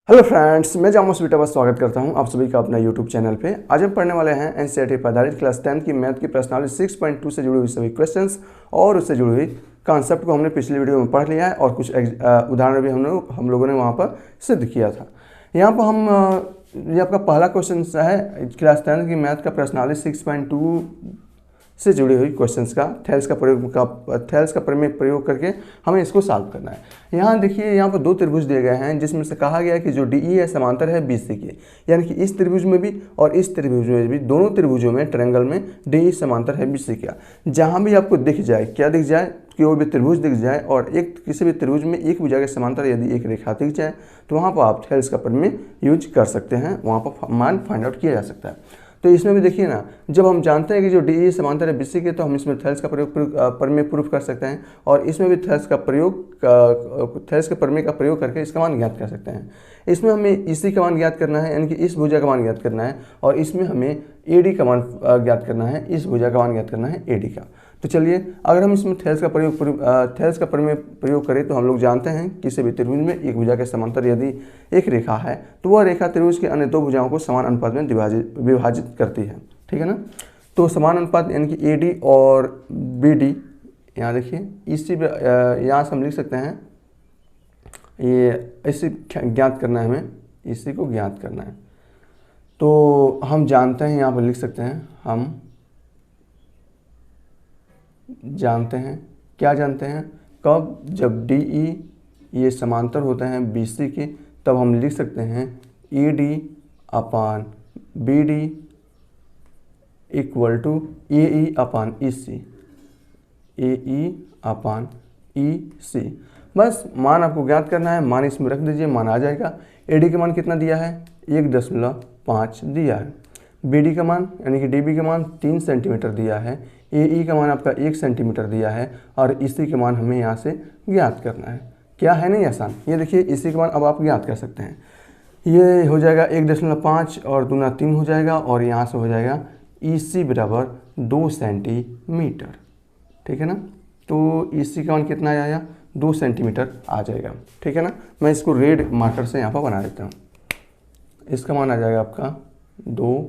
Hello friends, मैं जामोस बेटा बस स्वागत करता हूं आप सभी का अपना यूट्यूब चैनल पे। आज हम पढ़ने वाले हैं एनसीईआरटी पर आधारित क्लास 10 की मैथ की प्रश्नावली 6.2 से जुड़ी हुई सभी क्वेश्चंस और उससे जुड़ी हुई कॉन्सेप्ट को हमने पिछली वीडियो में पढ़ लिया है और कुछ उदाहरण भी हम लोगों ने वहाँ पर सिद्ध किया था। यहाँ पर ये आपका पहला क्वेश्चन है क्लास 10 की मैथ का प्रश्नावली 6.2 से जुड़ी हुई क्वेश्चंस का थेल्स का प्रयोग करके हमें इसको सॉल्व करना है। यहाँ देखिए, यहाँ पर दो त्रिभुज दिए गए हैं जिसमें से कहा गया है कि जो DE है समांतर है BC के, यानी कि इस त्रिभुज में भी और इस त्रिभुज में भी, दोनों त्रिभुजों में ट्रायंगल में DE समांतर है BC का। जहाँ भी आपको दिख जाए, क्या दिख जाए, कोई भी त्रिभुज दिख जाए और किसी भी त्रिभुज में एक भुजा के समांतर यदि एक रेखा दिख जाए तो वहाँ पर आप थेल्स का प्रमेय यूज कर सकते हैं, वहाँ पर मान फाइंड आउट किया जा सकता है। तो इसमें भी देखिए ना, जब हम जानते हैं कि जो DE समांतर है BC के, तो हम इसमें थेल्स का प्रमेय प्रूफ कर सकते हैं और इसमें भी थेल्स के प्रमेय का प्रयोग करके इसका मान ज्ञात कर सकते हैं। इसमें हमें EC का मान ज्ञात करना है, यानी कि इस भुजा का मान ज्ञात करना है, और इसमें हमें AD का मान ज्ञात करना है, इस भुजा का मान ज्ञात करना है AD का। तो चलिए, अगर हम इसमें थेल्स का प्रमेय प्रयोग करें तो हम लोग जानते हैं किसी भी त्रिभुज में एक भुजा के समांतर यदि एक रेखा है तो वह रेखा त्रिभुज के अन्य दो भुजाओं को समान अनुपात में विभाजित करती है, ठीक है ना। तो समान अनुपात यानी कि AD और BD, यहाँ देखिए इसी यहाँ से हम लिख सकते हैं, ये इसी ज्ञात करना है, हमें इसी को ज्ञात करना है। तो हम जानते हैं, यहाँ पर लिख सकते हैं, हम जानते हैं, क्या जानते हैं, कब, जब DE ये समांतर होते हैं BC के, तब हम लिख सकते हैं AD upon BD equal to AE upon EC, AE upon EC। बस मान आपको ज्ञात करना है, मान इसमें रख दीजिए, मान आ जाएगा। AD का मान कितना दिया है, 1.5 दिया है। BD का मान यानी कि DB का मान 3 सेंटीमीटर दिया है। AE का मान आपका 1 सेंटीमीटर दिया है और EC का मान हमें यहाँ से ज्ञात करना है। क्या है नहीं आसान, ये देखिए EC का मान अब आप ज्ञात कर सकते हैं। ये हो जाएगा 1.5 और दूना 3 हो जाएगा और यहाँ से हो जाएगा EC बराबर 2 सेंटीमीटर, ठीक है ना। तो EC का मान कितना आया, 2 सेंटीमीटर आ जाएगा, ठीक है ना। मैं इसको रेड मार्कर से यहाँ पर बना देता हूँ। इसका मान आ जाएगा आपका 2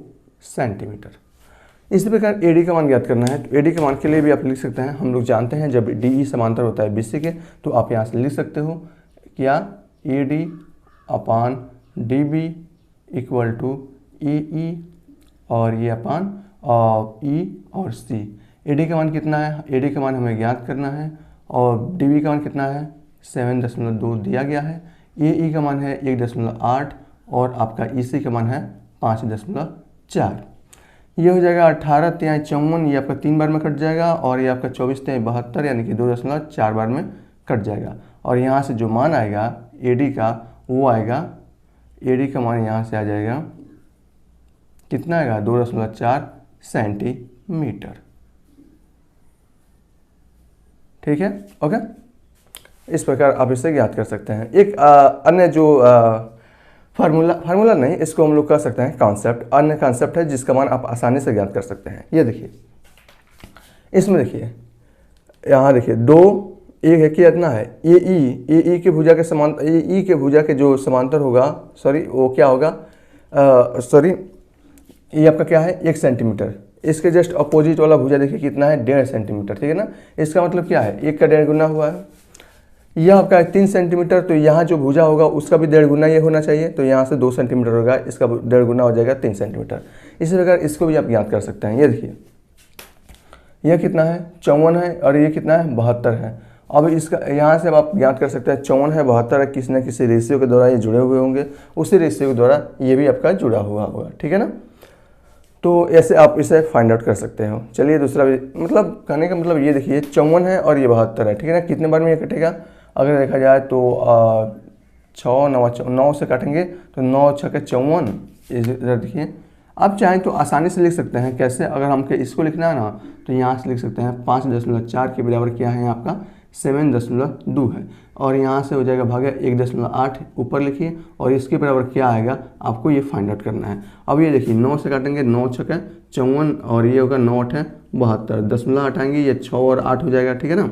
सेंटीमीटर। इसी प्रकार AD का मान ज्ञात करना है, तो AD के मान के लिए भी आप लिख सकते हैं, हम लोग जानते हैं जब DE समांतर होता है BC के, तो आप यहाँ से लिख सकते हो क्या, AD upon DB equal to AE और ये अपान E और C। AD का मान कितना है, AD का मान हमें ज्ञात करना है और DB का मान कितना है, 7.2 दिया गया है। AE का मान है 1.8 और आपका EC का मान है 5.4। ये हो जाएगा 18 × 54, ये आपका 3 बार में कट जाएगा और ये आपका 24 × 72 यानी कि 2.4 बार में कट जाएगा। और यहाँ से जो मान आएगा AD का, वो आएगा, AD का मान यहाँ से आ जाएगा कितना आएगा, 2.4 सेंटीमीटर, ठीक है। ओके, इस प्रकार आप इसे ज्ञात कर सकते हैं। एक अन्य जो फार्मूला नहीं, इसको हम लोग कर सकते हैं कॉन्सेप्ट, अन्य कॉन्सेप्ट है जिसका मान आप आसानी से ज्ञात कर सकते हैं। ये देखिए, इसमें देखिए, यहाँ देखिए एक है कि इतना है AE के भुजा के समांतर, AE के भुजा के जो समांतर होगा, सॉरी वो क्या होगा, ये आपका क्या है, 1 सेंटीमीटर। इसके जस्ट अपोजिट वाला भुजा देखिए कितना है, 1.5 सेंटीमीटर, ठीक है ना। इसका मतलब क्या है, 1 का 1.5 गुना हुआ है। यह आपका 3 सेंटीमीटर, तो यहाँ जो भुजा होगा उसका भी 1.5 गुना ये होना चाहिए, तो यहाँ से 2 सेंटीमीटर होगा, इसका 1.5 गुना हो जाएगा 3 सेंटीमीटर। इसी प्रकार इसको भी आप ज्ञात कर सकते हैं। ये देखिए, यह कितना है, 54 है और ये कितना है, 72 है। अब इसका यहाँ से अब आप ज्ञात कर सकते हैं, 54 है, 72 है, किसी न किसी रेशियो के द्वारा ये जुड़े हुए होंगे, उसी रेशियो के द्वारा ये भी आपका जुड़ा हुआ होगा, ठीक है ना। तो ऐसे आप इसे फाइंड आउट कर सकते हो। चलिए दूसरा भी, मतलब कहने का मतलब ये देखिए, 54 है और ये 72 है, ठीक है ना। कितने बार में ये कटेगा, अगर देखा जाए तो 9 से काटेंगे तो 9 × 6 = 54। इधर देखिए, आप चाहें तो आसानी से लिख सकते हैं। कैसे, अगर हमको इसको लिखना है ना, तो यहाँ से लिख सकते हैं 5.4 के बराबर क्या है, आपका 7.2 है और यहाँ से हो जाएगा भागा 1.8, ऊपर लिखिए और इसके बराबर क्या आएगा, आपको ये फाइंड आउट करना है। अब ये देखिए, 9 से काटेंगे, 9 × 6 = 54 और ये होगा 9 × 8 = 72, 10 हटाएंगे, ये 6 और 8 हो जाएगा, ठीक है ना।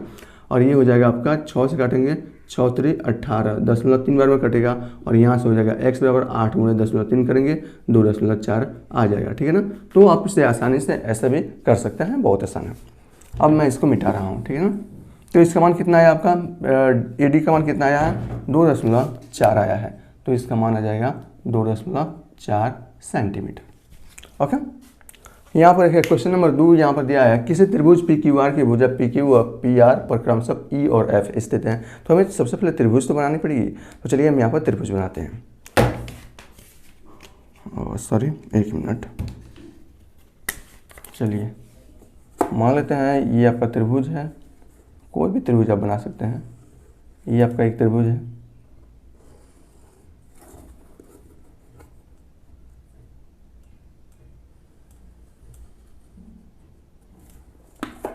और ये हो जाएगा आपका 6 से काटेंगे 6×3 18, 0.3 बार में कटेगा और यहाँ से हो जाएगा x बराबर 8 गुणे 0.3 करेंगे 2.4 आ जाएगा, ठीक है ना। तो आप इसे आसानी से ऐसा भी कर सकते हैं, बहुत आसान है। अब मैं इसको मिटा रहा हूँ, ठीक है ना। तो इसका मान कितना आया आपका, AD का मान कितना आया है, 2.4 आया है। तो इसका मान आ जाएगा 2.4 सेंटीमीटर। ओके, यहाँ पर एक क्वेश्चन नंबर 2 यहाँ पर दिया है, किसी त्रिभुज PQR की भुजा PQ और PR पर क्रमशः E और F स्थित हैं। तो हमें सबसे पहले त्रिभुज तो बनानी पड़ेगी। तो चलिए हम यहाँ पर त्रिभुज बनाते हैं। Sorry, 1 minute. चलिए मान लेते हैं ये आपका त्रिभुज है, कोई भी त्रिभुज आप बना सकते हैं। ये आपका एक त्रिभुज है,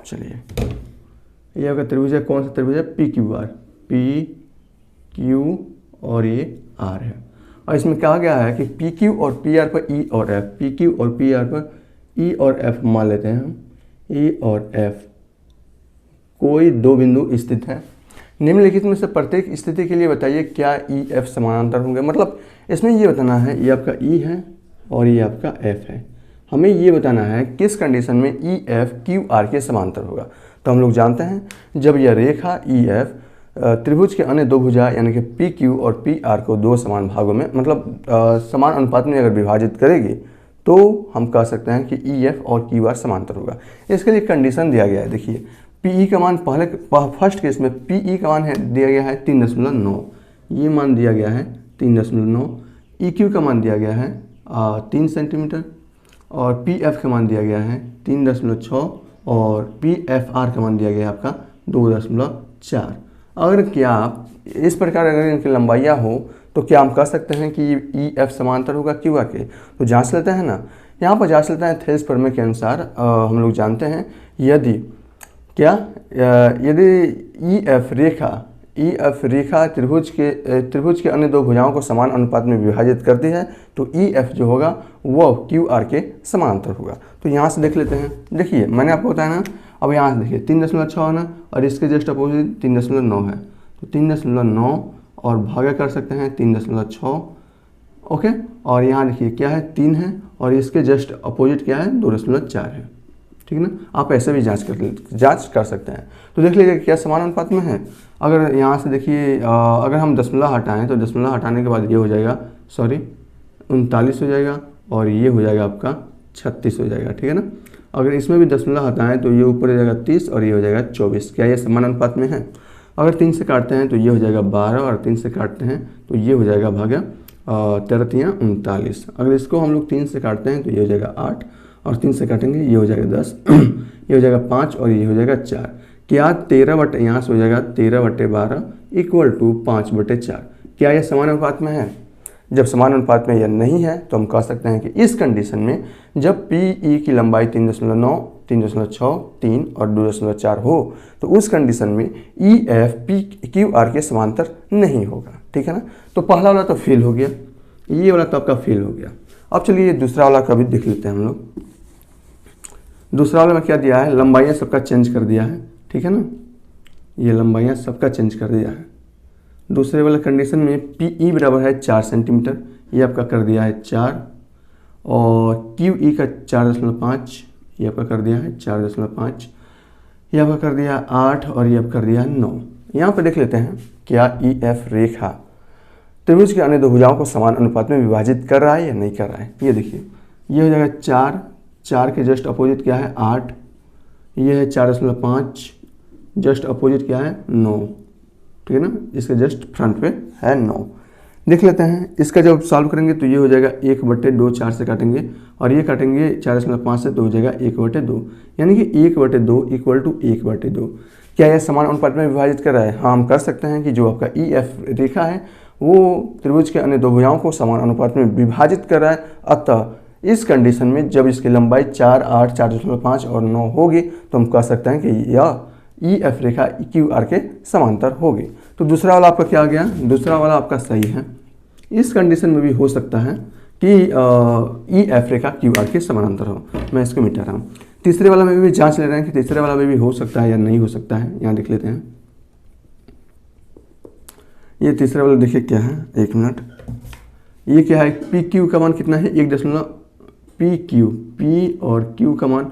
चलिए ये आपका त्रिभुज है। कौन सा त्रिभुज है, PQR, PQ और ये R है। और इसमें कहा गया है कि PQ और PR पर E और F, PQ और PR पर E और F मान लेते हैं हम, E और F कोई दो बिंदु स्थित हैं। निम्नलिखित में से प्रत्येक स्थिति के लिए बताइए क्या E F समानांतर होंगे। मतलब इसमें ये बताना है, ये आपका E है और ये आपका F है। हमें ये बताना है किस कंडीशन में E F Q R के समांतर होगा। तो हम लोग जानते हैं जब यह रेखा E F त्रिभुज के अन्य दो भुजा यानी कि PQ और PR को दो समान भागों में मतलब समान अनुपात में अगर विभाजित करेगी तो हम कह सकते हैं कि E F और Q R समांतर होगा। इसके लिए कंडीशन दिया गया है, देखिए PE का मान फर्स्ट केस में PE का मान है दिया गया है 3.9, ये मान दिया गया है 3.9, EQ का मान दिया गया है 3 सेंटीमीटर और PF का मान दिया गया है 3.6 और PFR का मान दिया गया है आपका 2.4। अगर क्या आप इस प्रकार अगर इनकी लंबाइयाँ हो तो क्या हम कह सकते हैं कि EF समांतर होगा QR के। तो जांच लेते हैं ना, यहाँ पर जांच लेते हैं। थेल्स प्रमेय के अनुसार हम लोग जानते हैं यदि EF रेखा त्रिभुज के अन्य दो भुजाओं को समान अनुपात में विभाजित करती है तो EF जो होगा वह QR के समांतर होगा। तो यहाँ से देख लेते हैं, देखिए मैंने आपको बताया ना। अब यहाँ से देखिए 3.6 है ना और इसके जस्ट अपोजिट 3.9 है। तो 3.9 और भागा कर सकते हैं 3.6, ओके। और यहाँ देखिए क्या है 3 है और इसके जस्ट अपोजिट क्या है 2.4 है, ठीक है ना। आप ऐसे भी जांच कर सकते हैं। तो देख लीजिए क्या समान अनुपात में है। अगर यहाँ से देखिए अगर हम दशमलव हटाएं तो दशमलव हटाने के बाद ये हो जाएगा 39 हो जाएगा और ये हो जाएगा आपका 36 हो जाएगा, ठीक है ना। अगर इसमें भी दशमलव हटाएं तो ये ऊपर हो जाएगा 30 और ये हो जाएगा 24। क्या ये समान अनुपात में है। अगर 3 से काटते हैं तो ये हो जाएगा 12 और 3 से काटते हैं तो ये हो जाएगा भागा 13 39। अगर इसको हम लोग 3 से काटते हैं तो ये हो जाएगा 8 और 3 से काटेंगे ये हो जाएगा 10 ये हो जाएगा 5 और ये हो जाएगा 4। क्या 13 यहाँ से हो जाएगा 13/12 इक्वल टू 5/4। क्या यह समान अनुपात में है। जब समान अनुपात में यह नहीं है तो हम कह सकते हैं कि इस कंडीशन में जब PE की लंबाई 3.9, 3.6, 3 और 2.4 हो तो उस कंडीशन में EF PQR के समांतर नहीं होगा, ठीक है ना। तो पहला वाला तो फेल हो गया, ये वाला तो आपका फेल हो गया। अब चलिए ये दूसरा वाला का भी देख लेते हैं हम लोग। दूसरा वाला में क्या दिया है, लंबाइयाँ सबका चेंज कर दिया है, ठीक है ना। ये लंबाइयाँ सबका चेंज कर दिया है। दूसरे वाले कंडीशन में PE बराबर है 4 सेंटीमीटर, ये आपका कर दिया है 4 और QE का 4.5 ये आपका कर दिया है 4.5, ये आपका कर दिया 8 और ये आपका कर दिया 9। यहाँ पर देख लेते हैं क्या EF रेखा त्रिभुज के अन्य दो भुजाओं को समान अनुपात में विभाजित कर रहा है या नहीं कर रहा है। ये देखिए ये हो जाएगा 4 के जस्ट अपोजिट क्या है 8, ये है 4.5 जस्ट अपोजिट क्या है 9, ठीक है ना। इसके जस्ट फ्रंट पे है 9। देख लेते हैं इसका जब सॉल्व करेंगे तो ये हो जाएगा 1/2, 4 से काटेंगे और ये काटेंगे 4.5 से तो हो जाएगा 1/2, यानी कि 1/2 इक्वल टू 1/2। क्या यह समान अनुपात में विभाजित कर रहा है। हाँ हम कर सकते हैं कि जो आपका EF रेखा है वो त्रिभुज के अन्य दो भुजाओं को समान अनुपात में विभाजित कर रहा है। अतः इस कंडीशन में जब इसकी लंबाई 4, 8, 4.5 और 9 होगी तो हम कह सकते हैं कि यह EF रेखा QR के समांतर होगी। तो दूसरा वाला आपका क्या आ गया, दूसरा वाला आपका सही है। इस कंडीशन में भी हो सकता है कि EF रेखा QR के समानांतर हो। मैं इसको मिटा रहा हूँ। तीसरे वाला में भी जांच ले रहे हैं कि तीसरे वाला में भी हो सकता है या नहीं हो सकता है। यहाँ देख लेते हैं। ये तीसरा वाला देखिए क्या है, 1 मिनट, ये क्या है, पी क्यू का मान कितना है, 1 पी क्यू, पी और क्यू का मान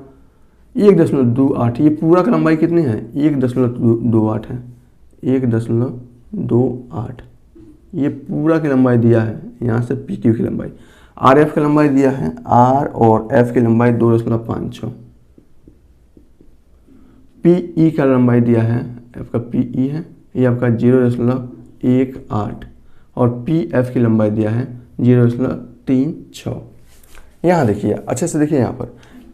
1.28। ये पूरा का लंबाई कितनी है, 1.28 है, 1.28। ये पूरा की लंबाई दिया है, यहाँ से पी क्यू की लंबाई। आर एफ की लंबाई दिया है, आर और एफ की लंबाई 2.56। पी ई का लंबाई दिया है, एफ का पी ई है, ये आपका 0.18 और पी एफ की लंबाई दिया है 0.36। यहाँ देखिए अच्छे से देखिए, यहाँ पर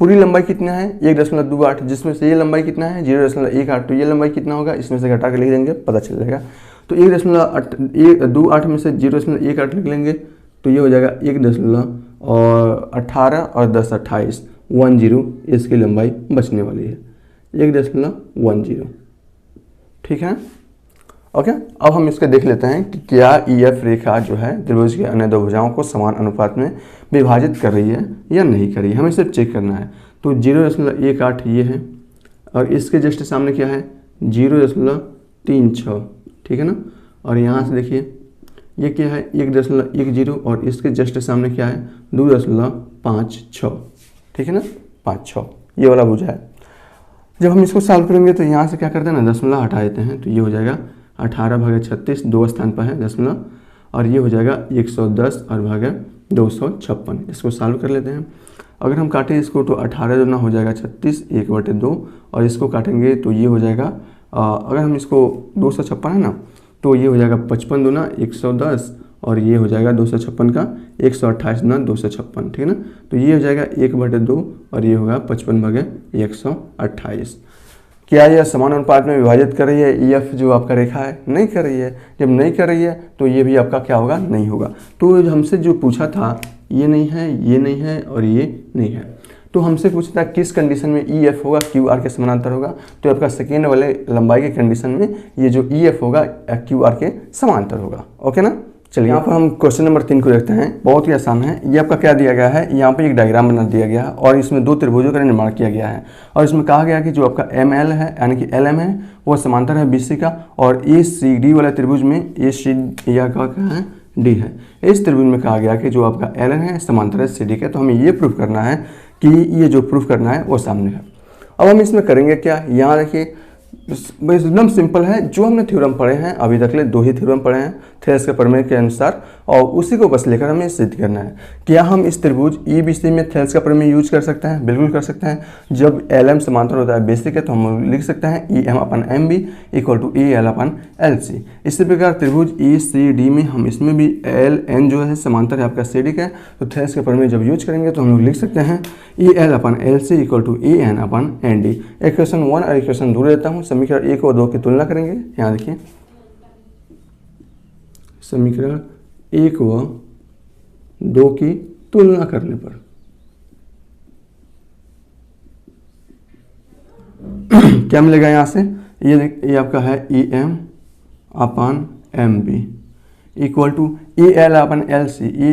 पूरी लंबाई कितना है 1.28, जिसमें से ये लंबाई कितना है 0.18, तो ये लंबाई कितना होगा, इसमें से घटा के लिख देंगे पता चल जाएगा। तो 1.28 में से 0.18 लिख लेंगे तो ये हो जाएगा 1.18 और 10 28, 10 इसकी लंबाई बचने वाली है, 1.10। ठीक है, ओके। अब हम इसके देख लेते हैं कि क्या ई एफ रेखा जो है त्रिभुज के अन्य दो भुजाओं को समान अनुपात में विभाजित कर रही है या नहीं कर रही है, हमें सिर्फ चेक करना है। तो 0.18 ये है और इसके जस्ट सामने क्या है 0.36, ठीक है ना। और यहाँ से देखिए ये क्या है 1.10 और इसके जस्ट सामने क्या है 2.56, ठीक है ना, 56 ये वाला भुजा है। जब हम इसको सॉल्व करेंगे तो यहाँ से क्या करते हैं ना, दशमलव हटा देते हैं, तो ये हो जाएगा 18/36, 2 स्थान पर है दशमलव, और ये हो जाएगा 110 और भागा 256। इसको सॉल्व कर लेते हैं। अगर हम काटें इसको तो 18 दूना हो जाएगा 36, 1/2, और इसको काटेंगे तो ये हो जाएगा अगर हम इसको 256 है ना, तो ये हो जाएगा 55 दूना 110 और ये हो जाएगा 256 का 128 दूना 256, ठीक है ना। तो ये हो जाएगा 1/2 और ये होगा 55/128। क्या यह समान अनुपात में विभाजित कर रही है, ई एफ जो आपका रेखा है, नहीं कर रही है। जब नहीं कर रही है तो ये भी आपका क्या होगा, नहीं होगा। तो हमसे जो पूछा था ये नहीं है, ये नहीं है और ये नहीं है, तो हमसे पूछता है किस कंडीशन में ई एफ होगा क्यू आर के समानांतर होगा। तो आपका सेकेंड वाले लंबाई के कंडीशन में ये जो ई एफ होगा क्यू आर के समानांतर होगा, ओके ना। चलिए यहाँ पर हम क्वेश्चन नंबर 3 को देखते हैं, बहुत ही आसान है। ये आपका क्या दिया गया है, यहाँ पे एक डायग्राम बना दिया गया है और इसमें 2 त्रिभुजों का निर्माण किया गया है और इसमें कहा गया कि जो आपका एम एल है यानी कि एल एम है वो समांतर है बी सी का, और ए सी डी वाले त्रिभुज में ए सी या क्या है डी है। इस त्रिभुज में कहा गया कि जो आपका एल एन है समांतर है सी डी के। तो हमें ये प्रूफ करना है कि ये जो प्रूफ करना है वो सामने है। अब हम इसमें करेंगे क्या, यहाँ देखिए एकदम सिंपल है, जो हमने थ्योरम पढ़े हैं अभी तक ले 2 ही थ्योरम पढ़े हैं थेलेस के प्रमेय के अनुसार, और उसी को बस लेकर हमें सिद्ध करना है। क्या हम इस त्रिभुज ई बी सी में थेलेस का प्रमेय यूज कर सकते हैं, बिल्कुल कर सकते हैं। जब एल एम समांतर होता है बेसिक है तो हम लिख सकते हैं E M upon M B equal to A L upon L C. इसी प्रकार त्रिभुज ई सी डी में हम इसमें भी एल एन जो है समांतर है आपका सी डी का, तो थेलेस के प्रमेय जब यूज करेंगे तो हम लोग लिख सकते हैं E L upon L C equal to A N upon N D. Equation 1 और इक्वेशन 2 देता हूँ, समीकरण 1 और 2 की तुलना करेंगे। यहाँ देखिए समीकरण 1 व 2 की तुलना करने पर क्या मिलेगा, यहाँ से ये आपका है E M upon M B equal to E L upon L C, E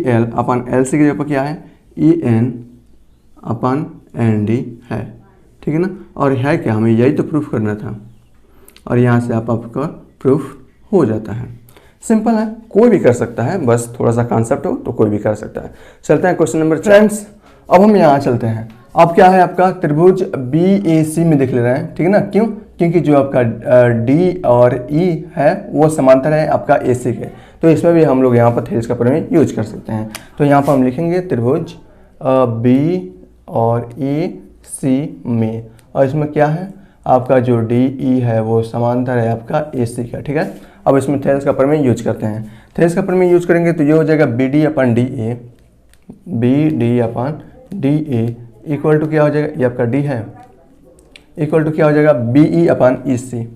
L upon L C की जगह पर क्या है E N upon N D है, ठीक है ना। और है क्या, हमें यही तो प्रूफ करना था और यहाँ से आपका प्रूफ हो जाता है। सिंपल है, कोई भी कर सकता है, बस थोड़ा सा कॉन्सेप्ट हो तो कोई भी कर सकता है। चलते हैं क्वेश्चन नंबर 4। फ्रेंड्स अब हम यहाँ चलते हैं। अब क्या है आपका त्रिभुज बी ए सी में देख ले रहे हैं, ठीक है ना। क्यों, क्योंकि जो आपका डी और ई है वो समांतर है आपका ए सी के, तो इसमें भी हम लोग यहाँ पर थेलेस का प्रमेय यूज कर सकते हैं। तो यहाँ पर हम लिखेंगे त्रिभुज बी और ए सी में, और इसमें क्या है आपका जो डी ई है वो समांतर है आपका ए सी का, ठीक है। अब इसमें थेलेस का प्रमेय यूज करते हैं। थेलेस का प्रमेय यूज करेंगे तो ये हो जाएगा B D upon D A, B D upon D A equal to क्या हो जाएगा, ये आपका डी है, इक्वल टू क्या हो जाएगा बी ई अपन ई सी,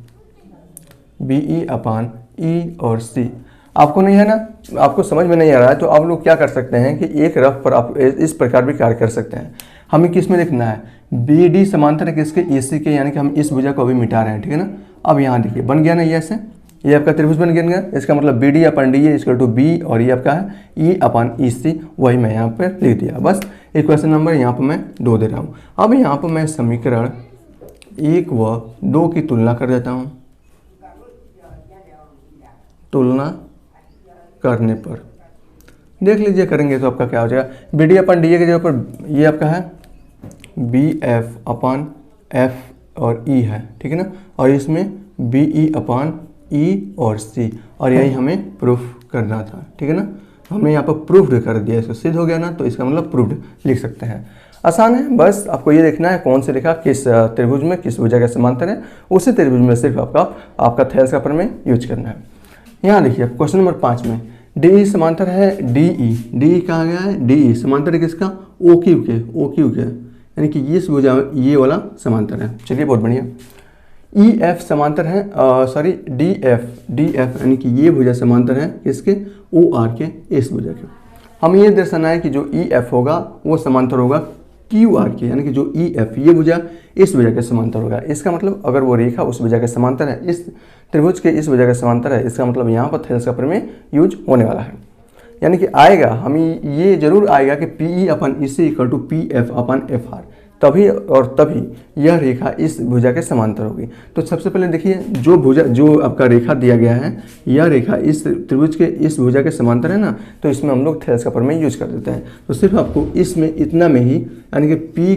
बी ई अपन ई और सी। आपको नहीं है ना, आपको समझ में नहीं आ रहा है तो आप लोग क्या कर सकते हैं कि एक रफ पर आप इस प्रकार भी कार्य कर सकते हैं। हमें किस में लिखना है, बी डी समांतर है किसके ए सी के, यानी कि हम इस भुजा को अभी मिटा रहे हैं, ठीक है ना। अब यहाँ देखिए बन गया ना, ये ऐसे ये आपका त्रिभुज बन गया। इसका मतलब B D upon D A equal to B और ये आपका है ई अपन ई सी, वही मैं यहाँ पर लिख दिया। बस इक्वेशन नंबर यहाँ पर मैं 2 दे रहा हूँ। अब यहाँ पर मैं समीकरण 1 व 2 की तुलना कर देता हूँ। तुलना करने पर देख लीजिए, करेंगे तो आपका क्या हो जाएगा, B D upon D A की जगह पर ये आपका है बी एफ अपन एफ और ई है, ठीक है ना, और इसमें बी ई अपन ई और सी, और यही हमें प्रूफ करना था, ठीक है ना। हमने यहाँ पर प्रूफ्ड कर दिया, इसको सिद्ध हो गया ना, तो इसका मतलब प्रूफ्ड लिख सकते हैं। आसान है, बस आपको ये देखना है कौन सी रेखा किस त्रिभुज में किस भुजा के समांतर है, उसी त्रिभुज में सिर्फ आपका थेल्स का प्रमेय यूज करना है। यहाँ देखिए क्वेश्चन नंबर 5 में डी समांतर है डी ई कहा गया है, डी समांतर है किसका, ओ क्यू के, यानी कि इस भुजा ये वाला समांतर है। चलिए बहुत बढ़िया। ई एफ समांतर है, सॉरी डी एफ यानी कि ये भुजा समांतर है किसके, ओ आर के, इस भुजा के। हम ये दर्शाना है कि जो ई एफ होगा वो समांतर होगा क्यू आर के, यानी कि जो ई एफ ये भुजा इस भुजा के समांतर होगा। इसका मतलब अगर वो रेखा उस भुजा के समांतर है, इस त्रिभुज के इस भुजा के समांतर है, इसका मतलब यहाँ पर थेल्स का प्रमेय यूज होने वाला है। यानी कि आएगा, हम ये जरूर आएगा कि P E upon E C equal to P F upon F R, तभी और तभी यह रेखा इस भुजा के समांतर होगी। तो सबसे पहले देखिए जो आपका रेखा दिया गया है, यह रेखा इस त्रिभुज के इस भुजा के समांतर है ना, तो इसमें हम लोग थेल्स का प्रमेय यूज कर देते हैं। तो सिर्फ आपको इसमें इतना में ही, यानी कि पी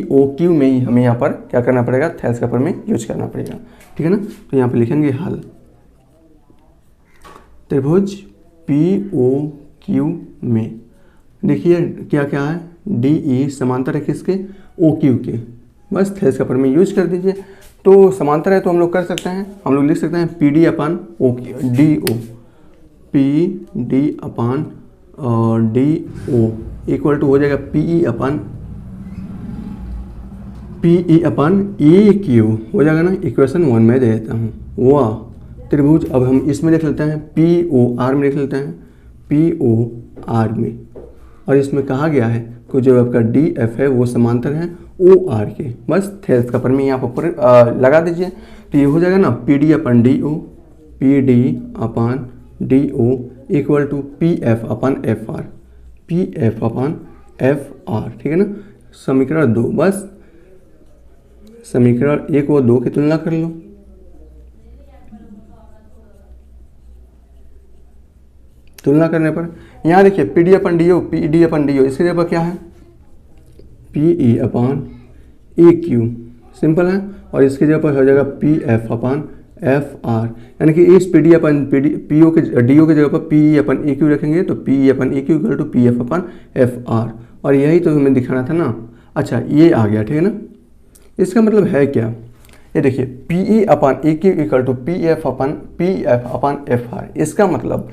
ओ क्यू में ही हमें यहाँ पर क्या करना पड़ेगा, थेल्स का प्रमेय यूज करना पड़ेगा, ठीक है ना। तो यहाँ पर लिखेंगे हल, त्रिभुज पी ओ क्यू में देखिए क्या क्या है, डी ई समांतर है किसके, ओ क्यू के, बस थेल्स का प्रमेय यूज कर दीजिए। तो समांतर है तो हम लोग कर सकते हैं, हम लोग लिख सकते हैं P D upon O D O, P D upon D O equal to हो जाएगा P E upon A Q हो जाएगा ना। इक्वेशन 1 में दे देता हूँ, वाह त्रिभुज। अब हम इसमें लिख लेते हैं पी ओ आर में, लिख लेते हैं पी ओ आर में, और इसमें कहा गया है कि जो आपका डी एफ है वो समांतर है ओ आर के, बस थेल्स का प्रमेय यहाँ पर लगा दीजिए। तो ये हो जाएगा ना P D upon D O, P D upon D O equal to P F upon F R, P F upon F R, ठीक है ना। समीकरण 2, बस समीकरण 1 व 2 की तुलना कर लो। तुलना करने पर यहाँ देखिए पी डी अपन डी ओ, इसकी जगह पर क्या है P E upon A Q, simple है, और इसकी जगह पर हो जाएगा P F upon F are, यानी कि इस पी ओ के डी ओ की जगह पर P E upon A Q रखेंगे, तो P E upon A Q equal to P F upon F R, और यही तो हमें दिखाना था ना। अच्छा ये आ गया, ठीक है ना। इसका मतलब है क्या, ये देखिए P E upon A Q equal to P F upon F R, इसका मतलब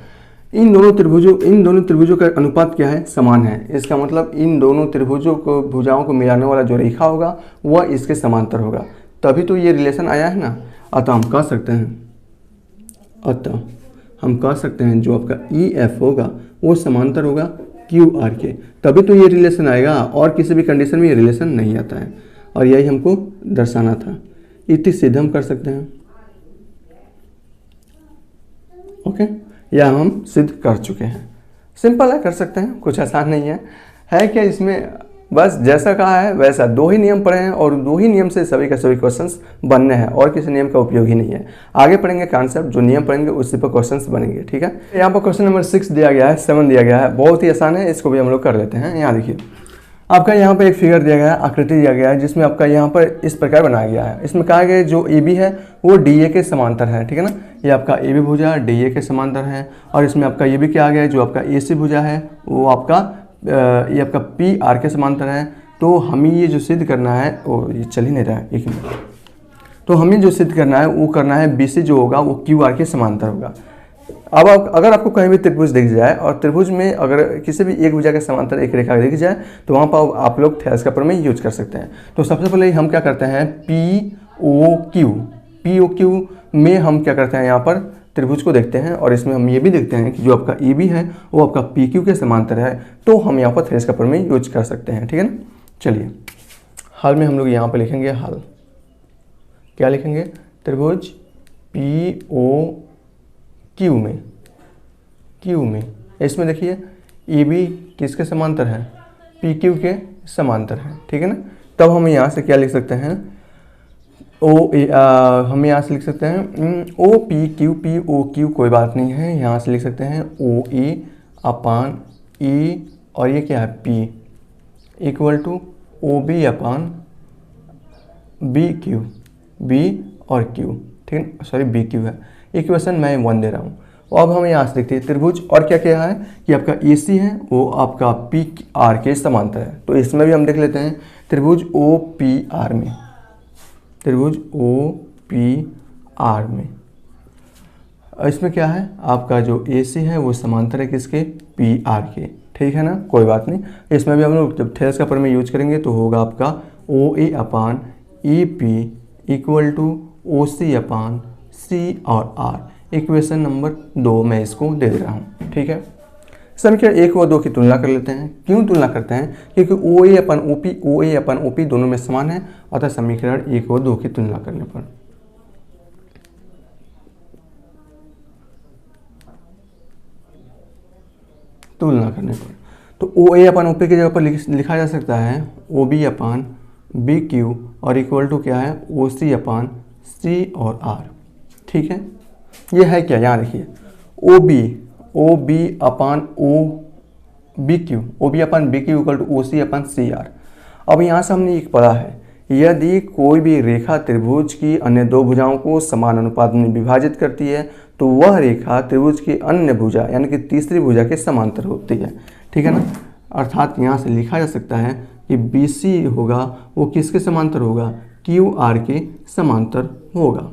इन दोनों त्रिभुजों का अनुपात क्या है, समान है। इसका मतलब इन दोनों त्रिभुजों को भुजाओं को मिलाने वाला जो रेखा होगा वह इसके समांतर होगा, तभी तो ये रिलेशन आया है ना। अतः हम कह सकते हैं जो आपका ई एफ होगा वो समांतर होगा क्यू आर के, तभी तो ये रिलेशन आएगा, और किसी भी कंडीशन में ये रिलेशन नहीं आता है, और यही हमको दर्शाना था। इति सिद्ध हम कर सकते हैं, ओके, या हम सिद्ध कर चुके हैं। सिंपल है, कर सकते हैं, कुछ आसान नहीं है क्या इसमें, बस जैसा कहा है वैसा 2 ही नियम पढ़े हैं, और 2 ही नियम से सभी का सभी क्वेश्चंस बनने हैं, और किसी नियम का उपयोग ही नहीं है। आगे पढ़ेंगे कॉन्सेप्ट, जो नियम पढ़ेंगे उसी पर क्वेश्चंस बनेंगे, ठीक है। यहाँ पर क्वेश्चन नंबर 6 दिया गया है, 7 दिया गया है, बहुत ही आसान है, इसको भी हम लोग कर लेते हैं। यहाँ देखिए आपका यहाँ पर एक फिगर दिया गया है, आकृति दिया गया है, जिसमें आपका यहाँ पर इस प्रकार बनाया गया है। इसमें कहा गया जो ए बी है वो डी ए के समांतर है, ठीक है ना। ये आपका ए बी भुजा डी ए के समांतर है, और इसमें आपका ये भी क्या आ गया है, जो आपका ए सी भुजा है वो आपका ये आपका पी आर के समांतर है। तो हमें ये जो सिद्ध करना है, ओ ये चल ही नहीं रहा है, एक मिनट, तो हमें जो सिद्ध करना है वो करना है बी सी जो होगा वो क्यू आर के समांतर होगा। अब अगर आपको कहीं भी त्रिभुज दिख जाए, और त्रिभुज में अगर किसी भी एक भुजा के समांतर एक रेखा दिख जाए, तो वहाँ पर आप लोग थेल्स का प्रमेय यूज कर सकते हैं। तो सबसे पहले हम क्या करते हैं, पी ओ क्यू में हम क्या करते हैं, यहाँ पर त्रिभुज को देखते हैं, और इसमें हम ये भी देखते हैं कि जो आपका ए बी है वो आपका पी क्यू के समांतर है, तो हम यहाँ पर थेल्स का प्रमेय यूज कर सकते हैं, ठीक है ना। चलिए हल में हम लोग यहाँ पर लिखेंगे, हल क्या लिखेंगे, त्रिभुज पी ओ क्यू में इसमें देखिए ए बी किसके समांतर है, पी क्यू के समांतर है, ठीक है ना। तब हम यहाँ से क्या लिख सकते हैं, हम यहाँ से लिख सकते हैं O P Q, P O Q कोई बात नहीं है, यहाँ से लिख सकते हैं ओ ई अपान ई और ये क्या है P equal to O B upon B Q, B और क्यू, ठीक है, सॉरी बी क्यू है। इक्वेशन मैं 1 दे रहा हूँ। अब हम यहाँ से देखते हैं त्रिभुज और क्या क्या है कि आपका ए सी है वो आपका पी आर के समांतर है। तो इसमें भी हम देख लेते हैं त्रिभुज ओ पी आर में, त्रिभुज ओ पी आर में इसमें क्या है आपका जो ए सी है वो समांतर है किसके, पी आर के, ठीक है ना, कोई बात नहीं। इसमें भी हम लोग जब थेल्स का प्रमेय यूज करेंगे तो होगा आपका O A upon E P equal to O C upon C और आर। इक्वेशन नंबर 2 मैं इसको दे दे रहा हूँ, ठीक है। समीकरण 1 व 2 की तुलना कर लेते हैं। क्यों तुलना करते हैं, क्योंकि ओ ए अपन ओ पी दोनों में समान है, अतः समीकरण 1 व 2 की तुलना करने पर तो ओ ए अपन ओ पी की जगह पर लिखा जा सकता है ओ बी अपान बी क्यू और इक्वल टू क्या है ओ सी अपान सी और आर, ठीक है। ये है क्या, यहाँ देखिए O B upon O B Q equal to O C upon C R. अब यहाँ से हमने एक पढ़ा है यदि कोई भी रेखा त्रिभुज की अन्य दो भुजाओं को समान अनुपात में विभाजित करती है तो वह रेखा त्रिभुज की अन्य भुजा यानी कि तीसरी भुजा के समांतर होती है, ठीक है ना। अर्थात यहाँ से लिखा जा सकता है कि बी सी होगा वो किसके समांतर होगा, क्यू आर के समांतर होगा।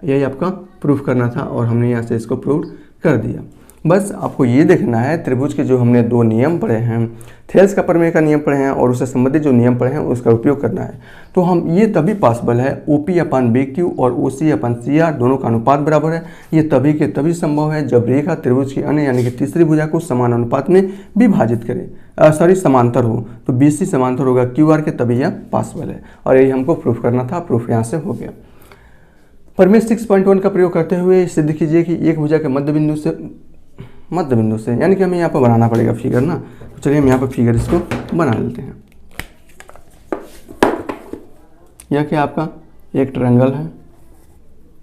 यही आपका प्रूफ करना था और हमने यहाँ से इसको प्रूव कर दिया। बस आपको ये देखना है त्रिभुज के जो हमने 2 नियम पढ़े हैं, थेल्स का प्रमेय का नियम पढ़े हैं और उससे संबंधित जो नियम पढ़े हैं उसका उपयोग करना है। तो हम ये तभी पॉसिबल है O P upon B Q और O C upon C are दोनों का अनुपात बराबर है। ये तभी के तभी संभव है जब रेखा त्रिभुज की अन्य यानी कि तीसरी भुजा को समान अनुपात में विभाजित करे, समांतर हो। तो बी सी समांतर होगा क्यू आर के, तभी यह पॉसिबल है और यही हमको प्रूफ करना था। प्रूफ यहाँ से हो गया। प्रमेय 6.1 का प्रयोग करते हुए सिद्ध कीजिए कि एक भुजा के मध्य बिंदु से यानी कि हमें यहाँ पर बनाना पड़ेगा फिगर ना। तो चलिए हम यहाँ पर फिगर इसको बना लेते हैं। यह क्या आपका एक ट्रायंगल है,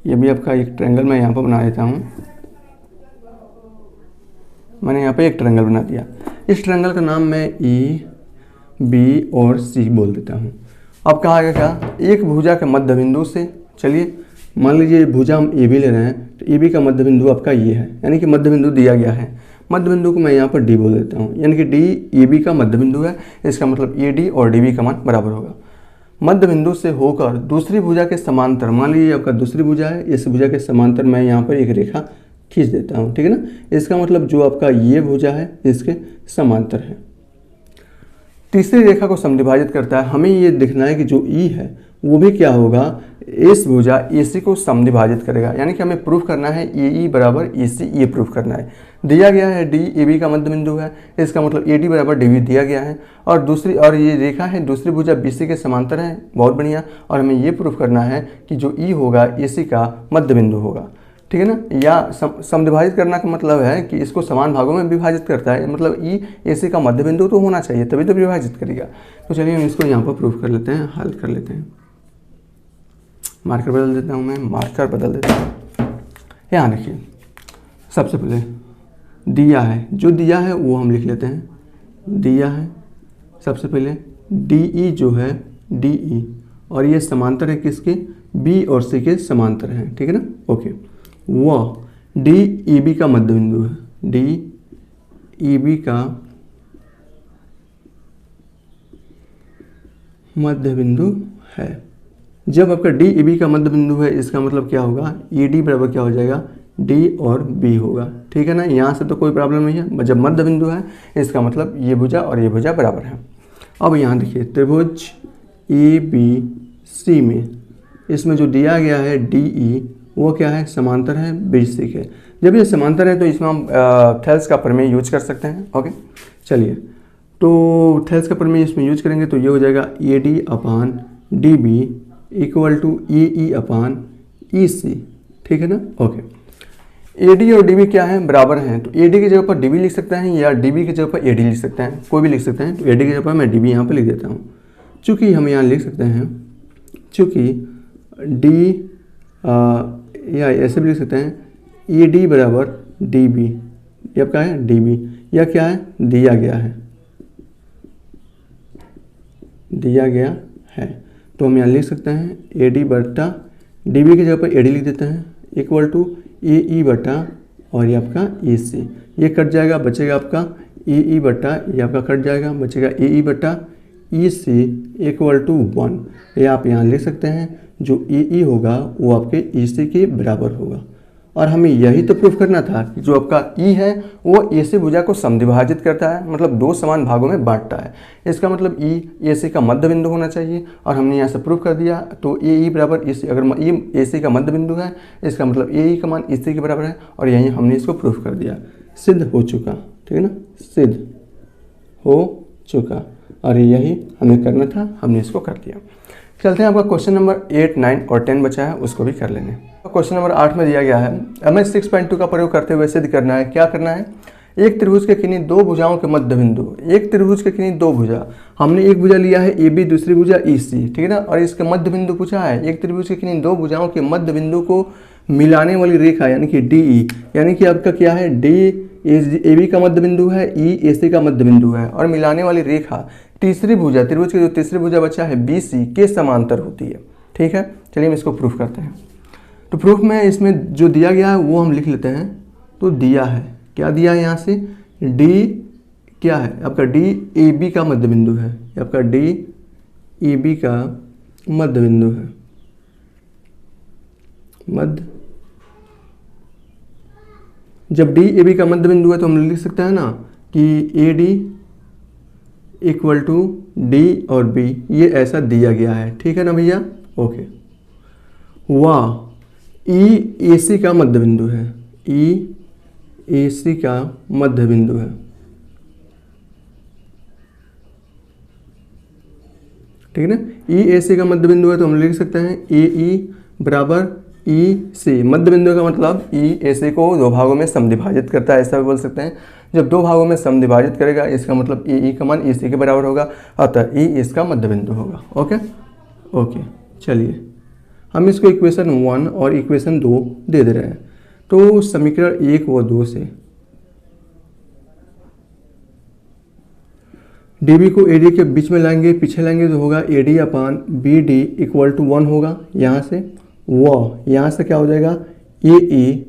ये भी आपका एक ट्रायंगल मैं यहाँ पर बना लेता हूँ। मैंने यहाँ पे एक ट्रायंगल बना दिया। इस ट्रायंगल का नाम मैं ई बी और सी बोल देता हूँ। अब कहा गया क्या, एक भुजा के मध्य बिंदु से, चलिए मान लीजिए भुजा हम ए बी ले रहे हैं तो ए बी का मध्य बिंदु आपका ये है, यानी कि मध्य बिंदु दिया गया है। मध्य बिंदु को मैं यहाँ पर डी बोल देता हूँ, यानी कि डी ए बी का मध्य बिंदु है। इसका मतलब ए डी और डी बी का मान बराबर होगा। मध्य बिंदु से होकर दूसरी भुजा के समांतर, मान लीजिए आपका दूसरी भुजा है, इस भुजा के समांतर मैं यहाँ पर एक रेखा खींच देता हूँ, ठीक है ना। इसका मतलब जो आपका ये भुजा है इसके समांतर है। तीसरी रेखा को समद्विभाजित करता है। हमें ये देखना है कि जो ई है वो भी क्या होगा, इस भुजा ए सी को समद्विभाजित करेगा, यानी कि हमें प्रूफ करना है ए ई बराबर ए सी, ये प्रूफ करना है। दिया गया है डी ए बी का मध्य बिंदु है, इसका मतलब ए डी बराबर डी बी दिया गया है और ये रेखा है दूसरी भुजा बी सी के समांतर है, बहुत बढ़िया। और हमें ये प्रूफ करना है कि जो ई होगा ए सी का मध्य बिंदु होगा, ठीक है ना। या समद्विभाजित करना का मतलब है कि इसको समान भागों में विभाजित करता है, मतलब ई ए सी का मध्य बिंदु तो होना चाहिए तभी तो विभाजित करेगा। तो चलिए हम इसको यहाँ पर प्रूफ कर लेते हैं, हल कर लेते हैं। मार्कर बदल देता हूँ, मैं मार्कर बदल देता हूँ। यहाँ देखिए सबसे पहले दिया है, जो दिया है वो हम लिख लेते हैं। दिया है सबसे पहले डी ई जो है डी ई और ये समांतर है किसके, बी और सी के समांतर है, ठीक है ना। ओके, वह डी ई बी का मध्य बिंदु है, डी ई बी का मध्य बिंदु है। जब आपका डी ई बी का मध्य बिंदु है इसका मतलब क्या होगा, ई डी बराबर क्या हो जाएगा, डी और बी होगा, ठीक है ना। यहाँ से तो कोई प्रॉब्लम नहीं है। जब मध्य बिंदु है इसका मतलब ये भुजा और ये भुजा बराबर है। अब यहाँ देखिए त्रिभुज ए बी सी में इसमें जो दिया गया है डी ई वो क्या है, समांतर है बी सी के। जब ये समांतर है तो इसमें हम थेल्स का प्रमेय यूज कर सकते हैं। ओके चलिए, तो थेल्स का प्रमेय इसमें यूज करेंगे तो ये हो जाएगा A D upon D B equal to A E upon E C, ठीक है ना। ओके, ए डी और डी बी क्या है, बराबर हैं। तो ए डी की जगह पर डी बी लिख सकते हैं या डी बी की जगह पर ए डी लिख सकते हैं, कोई भी लिख सकते हैं। तो ए डी की जगह पर मैं डी बी यहाँ पर लिख देता हूँ। चूँकि हम यहाँ लिख सकते हैं, चूँकि डी या ऐसे भी लिख सकते हैं ई डी बराबर डी बी, ये आपका है डी बी, यह क्या है दिया गया है, दिया गया है। तो हम यहाँ लिख सकते हैं ए डी बटा डी बी की जगह पर ए डी लिख देते हैं इक्वल टू ए ई बटा और ये आपका ए सी, ये कट जाएगा बचेगा आपका ए ई बटा, ये आपका कट जाएगा बचेगा ए ई बटा ई सी इक्वल टू 1। ये आप यहाँ लिख सकते हैं जो ए ई होगा वो आपके ई सी के बराबर होगा। और हमें यही तो प्रूफ करना था कि जो आपका ई है वो ए सी भुजा को समद्विभाजित करता है, मतलब दो समान भागों में बांटता है। इसका मतलब ई ए सी का मध्य बिंदु होना चाहिए और हमने यहाँ से प्रूफ कर दिया। तो ए ई बराबर ए सी, अगर ई ए सी का मध्य बिंदु है इसका मतलब ए ई का मान ए सी के बराबर है और यही हमने इसको प्रूफ कर दिया, सिद्ध हो चुका, ठीक है ना, सिद्ध हो चुका। और यही हमें करना था, हमने इसको कर दिया। चलते हैं, आपका क्वेश्चन नंबर 8, 9 और 10 बचा है, उसको भी कर लेंगे। क्वेश्चन नंबर 8 में दिया गया है हमें 6.2 का प्रयोग करते हुए सिद्ध करना है। क्या करना है, एक त्रिभुज के किन्हीं दो भुजाओं के मध्य बिंदु, एक त्रिभुज के किन्हीं दो भुजा, हमने एक भुजा लिया है ए बी, दूसरी भुजा ई सी, ठीक है ना, और इसके मध्य बिंदु पूछा है। एक त्रिभुज के किन्हीं दो भुजाओं के मध्य बिंदु को मिलाने वाली रेखा यानी कि डी ई, यानी कि आपका क्या है डी ए बी का मध्य बिंदु है, ई ए सी का मध्य बिंदु है, और मिलाने वाली रेखा तीसरी भुजा, त्रिभुज की जो तीसरी भुजा बचा है बी सी के समांतर होती है, ठीक है। चलिए हम इसको प्रूफ करते हैं। तो प्रूफ में इसमें जो दिया गया है वो हम लिख लेते हैं। तो दिया है, क्या दिया है यहाँ से, डी क्या है आपका डी ए बी का मध्य बिंदु है, आपका डी ए बी का मध्य बिंदु है, मध्य। जब डी ए बी का मध्य बिंदु है तो हम लिख सकते हैं ना कि A D equal to D और बी, ये ऐसा दिया गया है, ठीक है ना भैया, ओके। वाह, ई ए सी का मध्य बिंदु है, ई ए सी का मध्य बिंदु है, ठीक है ना। ई ए सी का मध्य बिंदु है तो हम लिख सकते हैं ए ई बराबर ई सी। मध्य बिंदु का मतलब ई ए सी को दो भागों में समद्विभाजित करता है, ऐसा भी बोल सकते हैं। जब दो भागों में समद्विभाजित करेगा इसका मतलब ए ई का मान ई सी के बराबर होगा, अतः ई इसका मध्य बिंदु होगा, ओके ओके। चलिए हम इसको इक्वेशन 1 और इक्वेशन 2 दे रहे हैं। तो समीकरण 1 व 2 से डी बी को ए डी के बीच में लाएंगे, पीछे लाएंगे तो होगा A D upon B D equal to 1 होगा। यहाँ से वो यहाँ से क्या हो जाएगा ए ई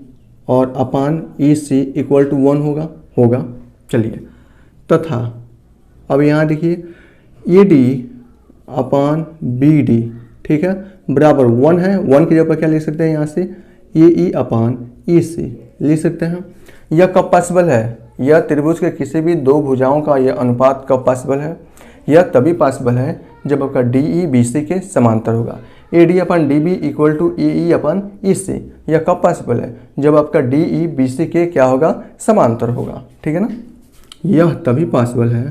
और अपान ई सी इक्वल टू 1 होगा। चलिए, तथा अब यहाँ देखिए A D upon B D, ठीक है, बराबर 1 है। 1 की जगह पर क्या लिख सकते हैं, यहाँ से ए ई अपान ई सी लिख सकते हैं। यह कब पॉसिबल है, यह त्रिभुज के किसी भी दो भुजाओं का यह अनुपात कब पॉसिबल है, यह तभी पॉसिबल है जब आपका डी ई बी सी के समांतर होगा। A D upon D B equal to A E upon E C, यह कब पॉसिबल है, जब आपका डी ई बी सी के क्या होगा, समांतर होगा, ठीक है ना। यह तभी पॉसिबल है,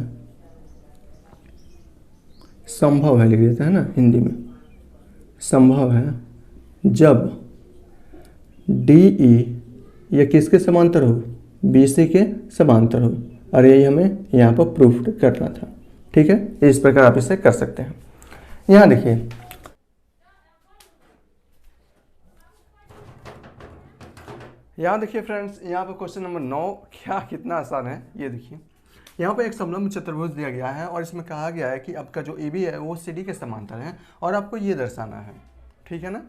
संभव है लिख देते हैं ना हिंदी में, संभव है जब डी ई यह किसके समांतर हो, बी सी के समांतर हो। और यही हमें यहाँ पर प्रूफ करना था, ठीक है। इस प्रकार आप इसे कर सकते हैं। यहाँ देखिए, यहाँ देखिए फ्रेंड्स, यहाँ पर क्वेश्चन नंबर 9 क्या कितना आसान है। ये देखिए, यहाँ पर एक समलंब चतुर्भुज दिया गया है और इसमें कहा गया है कि आपका जो ए बी है वो सी डी के समांतर है और आपको ये दर्शाना है, ठीक है ना।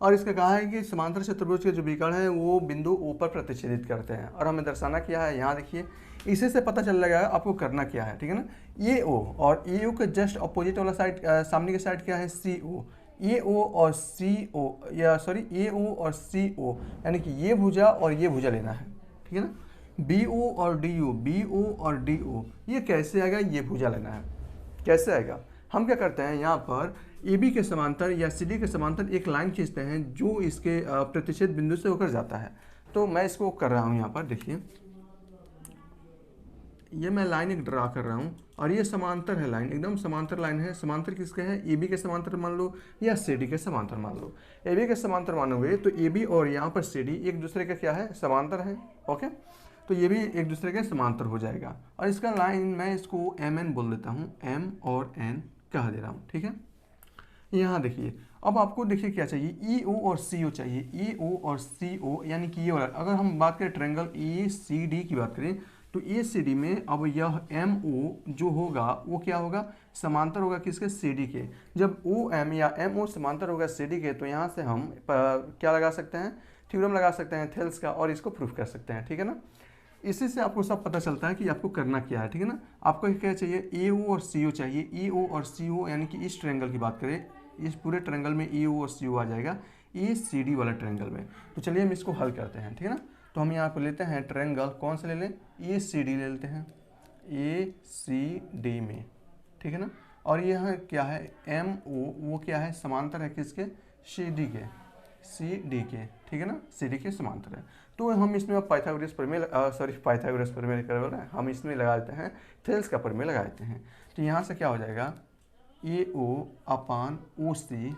और इसका कहा है कि समांतर चतुर्भुज के जो विकर्ण हैं वो बिंदु O पर प्रतिच्छेदित करते हैं और हमें दर्शाना क्या है। यहाँ देखिए, इसी से पता चल जाएगा आपको करना क्या है, ठीक है ना। ये O और ए ओ के जस्ट अपोजिट वाला साइड, सामने की साइड क्या है, सी ओ। ए ओ और सी ओ, या सॉरी ए ओ और सी ओ, यानी कि ये भुजा और ये भुजा लेना है, ठीक है ना। बी ओ और डी ओ, बी ओ और डी ओ, ये कैसे आएगा, ये भुजा लेना है, कैसे आएगा। हम क्या करते हैं, यहाँ पर ए बी के समांतर या सी डी के समांतर एक लाइन खींचते हैं जो इसके प्रतिच्छेद बिंदु से होकर जाता है। तो मैं इसको कर रहा हूँ, यहाँ पर देखिए, ये मैं लाइन एक ड्रा कर रहा हूँ और ये समांतर है लाइन, एकदम समांतर लाइन है। समांतर किसके हैं, ए बी के समांतर मान लो या सी डी के समांतर मान लो। ए बी के समांतर मानोगे तो ए बी और यहाँ पर सी डी एक दूसरे के क्या है, समांतर है, ओके। तो ये भी एक दूसरे के समांतर हो जाएगा और इसका लाइन मैं इसको एम एन बोल देता हूँ, एम और एन कह दे रहा हूँ, ठीक है। यहाँ देखिए, अब आपको देखिए क्या चाहिए, ई ओ और सी ओ चाहिए, ई ओ और सी ओ, यानी कि ये वाला अगर हम बात करें ट्रायंगल ए सी डी की बात करें तो ए सी डी में अब यह एम ओ जो होगा वो क्या होगा, समांतर होगा किसके, सी डी के। जब ओ एम या एम ओ समांतर होगा सी डी के तो यहाँ से हम क्या लगा सकते हैं, थ्योरम लगा सकते हैं थेल्स का, और इसको प्रूफ कर सकते हैं, ठीक है ना। इसी से आपको सब पता चलता है कि आपको करना क्या है, ठीक है ना। आपको क्या चाहिए, ए ओ और सी ओ चाहिए, ई ओ और सी ओ, यानी कि इस ट्रायंगल की बात करें, इस पूरे ट्रायंगल में ई ओ और सी ओ आ जाएगा, ए सी डी वाला ट्रायंगल में। तो चलिए हम इसको हल करते हैं, ठीक है ना। तो हम यहाँ पर लेते हैं ट्रायंगल, कौन सा ले लें, ए सी डी ले लेते हैं, ए सी डी में, ठीक है ना। और यह क्या है, एम ओ, वो क्या है, समांतर है किसके, सी डी के, सी डी के, ठीक है ना, सी डी के समांतर है। तो हम इसमें पाइथागोरस प्रमेय, पाइथागोरस प्रमेय कर रहे हैं, हम इसमें लगा देते हैं थेल्स का प्रमेय लगा देते हैं। तो यहाँ से क्या हो जाएगा, ए ओ upon O C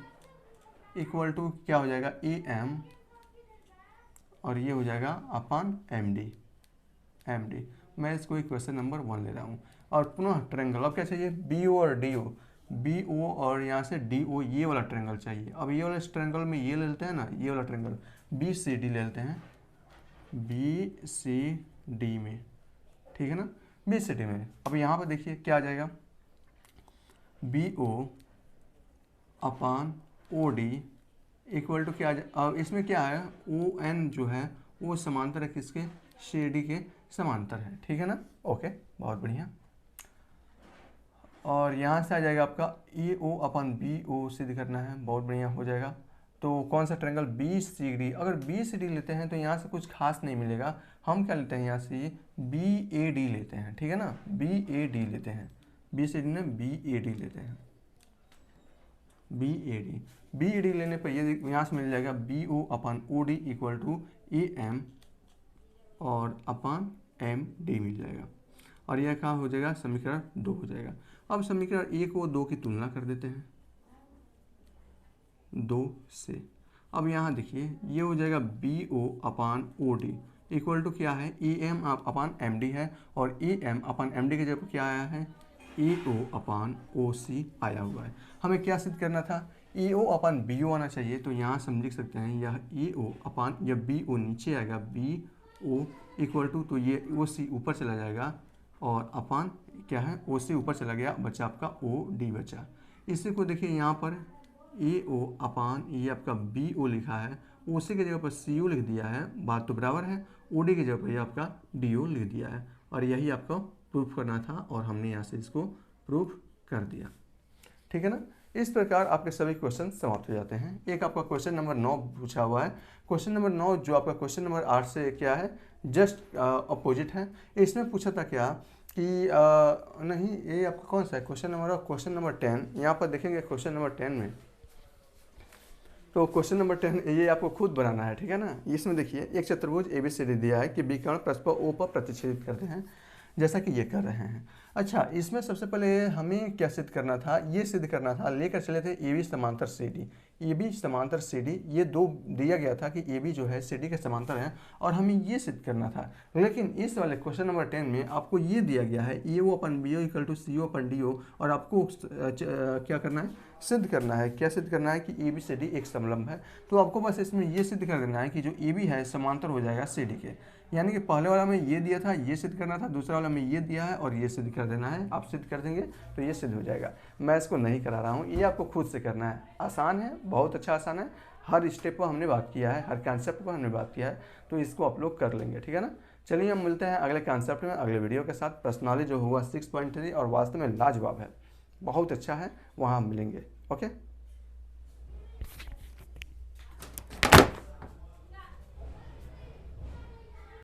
equal to क्या हो जाएगा, ए एम, और ये हो जाएगा अपान एम डी, एम डी। मैं इसको इक्वेशन नंबर 1 ले रहा हूँ। और पुनः ट्रायंगल, अब क्या चाहिए, बी ओ और डी ओ, बी ओ और यहाँ से डी ओ, ये वाला ट्रायंगल चाहिए। अब ये वाला ट्रायंगल में ये ले लेते हैं ना, ये वाला ट्रायंगल बी सी डी ले लेते हैं, बी सी डी में, ठीक है ना, बी सी डी में। अब यहाँ पर देखिए क्या आ जाएगा, B O upon O D equal to क्या आ जाए, अब इसमें क्या है, ओ एन जो है वो समांतर है किसके, सी डी के समांतर है, ठीक है ना। ओके, बहुत बढ़िया। और यहाँ से आ जाएगा आपका ए ओ अपन बी ओ सिद्ध करना है, बहुत बढ़िया हो जाएगा। तो कौन सा ट्रायंगल, बी सी डी। अगर बी सी डी लेते हैं तो यहाँ से कुछ खास नहीं मिलेगा, हम क्या लेते हैं यहाँ से बी ए डी लेते हैं, ठीक है ना, बी ए डी लेते हैं, बी सी डी में बी ए डी लेते हैं, B A D. B A D लेने पर ये यहाँ से मिल जाएगा B O upon O D equal to A M और अपान एम डी मिल जाएगा। और यह क्या हो जाएगा, समीकरण 2 हो जाएगा। अब समीकरण 1 और 2 की तुलना कर देते हैं 2 से। अब यहाँ देखिए ये हो जाएगा B O upon O D equal to क्या है, A M upon M D है, और A M upon M D की जगह क्या आया है, ए ओ अपान ओ सी आया हुआ है। हमें क्या सिद्ध करना था, ए ओ अपान बी ओ आना चाहिए। तो यहाँ से हम लिख सकते हैं यह ए ओ अपान, यह बी ओ नीचे आएगा, बी ओ इक्वल टू, तो ये ओ सी ऊपर चला जाएगा, और अपान क्या है, ओ सी ऊपर चला गया, बचा आपका ओ डी बचा। इसी को देखिए यहाँ पर ए ओ अपान, ये आपका बी ओ लिखा है, ओ सी की जगह पर सी ओ लिख दिया है, बात तो बराबर है, ओ डी की जगह पर ये आपका डी ओ लिख दिया है। और यही आपको प्रूफ करना था, और हमने यहाँ से इसको प्रूफ कर दिया, ठीक है ना। इस प्रकार आपके सभी क्वेश्चन समाप्त हो जाते हैं। एक आपका क्वेश्चन नंबर 9 पूछा हुआ है। क्वेश्चन नंबर 9 जो आपका क्वेश्चन नंबर 8 से क्या है, जस्ट अपोजिट है। इसमें पूछा था क्या कि नहीं, ये आपका कौन सा है क्वेश्चन नंबर 10। यहाँ पर देखेंगे क्वेश्चन नंबर 10 में, तो क्वेश्चन नंबर 10 ये आपको खुद बनाना है, ठीक है ना। इसमें देखिए एक चतुर्भुज एबीसीडी दिया है कि विकर्ण परस्पर ओ पर प्रतिच्छेदित करते हैं, जैसा कि ये कर रहे हैं। अच्छा, इसमें सबसे पहले हमें क्या सिद्ध करना था, ये सिद्ध करना था, लेकर चले थे ए बी समांतर सी डी, ए बी समांतर सी डी, ये 2 दिया गया था कि ए बी जो है सी डी के समांतर है, और हमें ये सिद्ध करना था। लेकिन इस वाले क्वेश्चन नंबर 10 में आपको ये दिया गया है A O upon B O equal to C O upon D O, और आपको क्या करना है, सिद्ध करना है। क्या सिद्ध करना है कि ए बी सी डी एक समलंब है। तो आपको बस इसमें ये सिद्ध कर देना है कि जो ए बी है समांतर हो जाएगा सी डी के, यानी कि पहले वाला में ये दिया था, ये सिद्ध करना था, दूसरा वाला में ये दिया है और ये सिद्ध कर देना है। आप सिद्ध कर देंगे तो ये सिद्ध हो जाएगा। मैं इसको नहीं करा रहा हूँ, ये आपको खुद से करना है। आसान है, बहुत अच्छा आसान है, हर स्टेप पर हमने बात किया है, हर कॉन्सेप्ट पर हमने बात किया है, तो इसको आप लोग कर लेंगे, ठीक है ना। चलिए हम मिलते हैं अगले कॉन्सेप्ट में, अगले वीडियो के साथ। प्रश्नावली जो हुआ 6.3 और वास्तव में लाजवाब है, बहुत अच्छा है, वहाँ हम मिलेंगे। ओके।